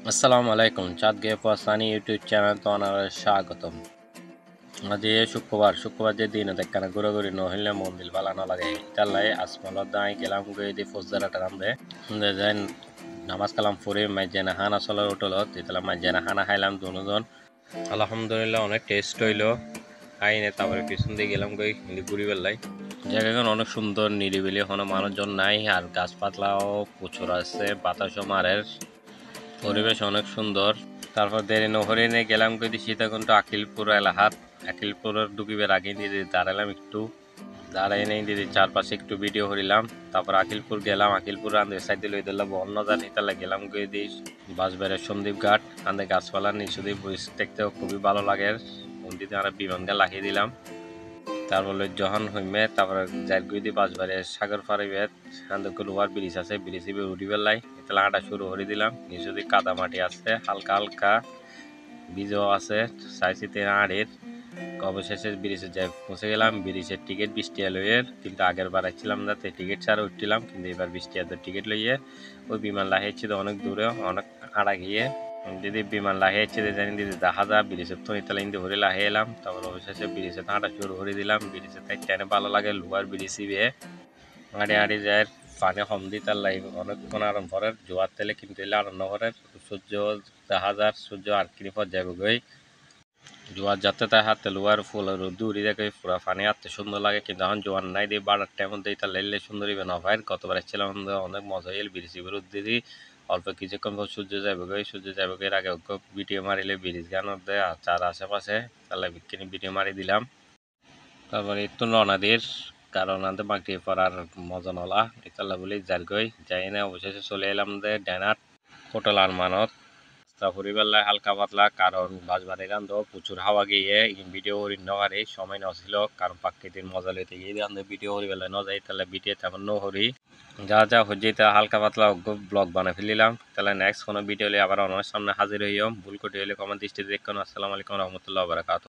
আসসালামু আলাইকুম চাঁদ গে পাসানি ইউটিউব চ্যানেল তো স্বাগতম। আজি শুক্রবার যে দিন দেখানা ঘুরাঘুরি নহলে মন্দির ভালো না লাগে ইতালাই আসমালত দাই গেলাম গই দি ফজদারাটা রামদে যাই নামাজ কালাম ফুরি মাইজেনা হানা চলার হোটেলত ইতালা মাইজেনা হানা খাইলাম দুজন আলহামদুলিল্লাহ অনেক টেস্ট হইলো খাইনে তারপরে পিছন দিয়ে গেলাম গই ঘুরি বেলাই জায়গাগুলো অনেক সুন্দর নিরিবিলি কোনো মানুষজন নাই আর গাছপাতলাও প্রচুর আছে বাতাসও মারের পরিবেশ অনেক সুন্দর। তারপর দেরি নহরে নিয়ে গেলাম কই সীতাকুণ্ড আকিলপুর এলাহাত আকিলপুরের ডুকিবার আগে দিদি দাঁড়ালাম একটু দাঁড়াই নেই দিদি চারপাশে একটু ভিডিও করিলাম। তারপর আকিলপুর গেলাম আকিলপুর আন্দে সাইডে লই দিলাম বন্যদার হিতালে গেলাম কই দি বাঁশবাড়ির সন্দীপ ঘাট আন্দে গাছপালা নিচু দিয়ে দেখতেও খুবই ভালো লাগে। মন্দিরে আমরা বিমানটা লাগিয়ে দিলাম। তারপর যখন হইমে তারপরে জারগুই দি বাঁশবাড়ির সাগর পারিবেত আন্দে লোহার ব্রিজ আছে ব্রিজে উঠি পেলাই তাহলে হাঁটা শুরু করে দিলাম। নিচু দিয়ে কাদা মাটি আছে হালকা হালকা বীজও আছে চাইছিতে আড়ের অবশেষে ব্রিজে যাই পৌঁছে গেলাম। ব্রিজের টিকিট 20 টাকা লইয়ের কিন্তু আগের বার আসছিলাম না টিকিট ছাড়া উঠছিলাম কিন্তু এবার 20 টাকা টিকিট লইয়ে ওই বিমান লাগাইছি তো অনেক দূরে অনেক আড়া গিয়ে দিদি বিমান লাগাইছে জানি দিদি দেখা যা ব্রিজের তো ইতালা ইন্দি ভরে লাগাই এলাম। তারপর অবশেষে ব্রিজে হাঁটা শুরু করে দিলাম। ব্রিজে তাই ট্রেনে ভালো লাগে লোহার ব্রিজ ইবে হাঁড়ি হাঁড়ি যায় পানি কম দিই তার লাগে অনেকক্ষণ আরাম করার জোয়ার তেলে কিন্তু এলে আনন্দ করার সূর্য দেখা যার সূর্য আর কিনি পর যাবে গই জোয়ার যাতে তাই হাতে লোয়ার ফুল রোদ্দু উড়ি দেখে পুরা পানি হাঁটতে সুন্দর লাগে কিন্তু এখন জোয়ার নাই দিয়ে বাড়ার টাইম দিয়ে তার লাইলে সুন্দর ইবে না ভাই গতবার ছিলাম অনেক মজা এল ব্রিজ রোদ দিদি অল্প কিছুক্ষণ পর সূর্য যাবে গই সূর্য যাবে গই আগে ভিডিও মারিলে ব্রিজ গান দেয় আর চার আশেপাশে তাহলে বিক্রি ভিডিও মারি দিলাম। তারপরে একটু রওনাদের কারণ আনতে মাটি পড়ার মজা নলা ইতালা বলে যার গই যাই না অবশেষে চলে এলাম ড্যানার হোটেল আর মানত পরিবেলায় হালকা পাতলা কারণ বাসবাড়ি গান্ধ প্রচুর হাওয়া গিয়ে ভিডিও করি নগারে সময় নছিল কারণ প্রাকৃতিক মজা লইতে গিয়ে গান্ধে ভিডিও করি বেলায় ন যাই তাহলে ভিডিও তেমন ন করি যা যা হচ্ছে তা হালকা পাতলা ব্লগ বানাই ফেলিলাম। তাহলে নেক্সট কোনো ভিডিও আবার আমার সামনে হাজির হইম ভুল করে হইলে কমেন্ট দৃষ্টিতে দেখুন। আসসালামু আলাইকুম রহমতুল্লাহ বারাকাতুহু।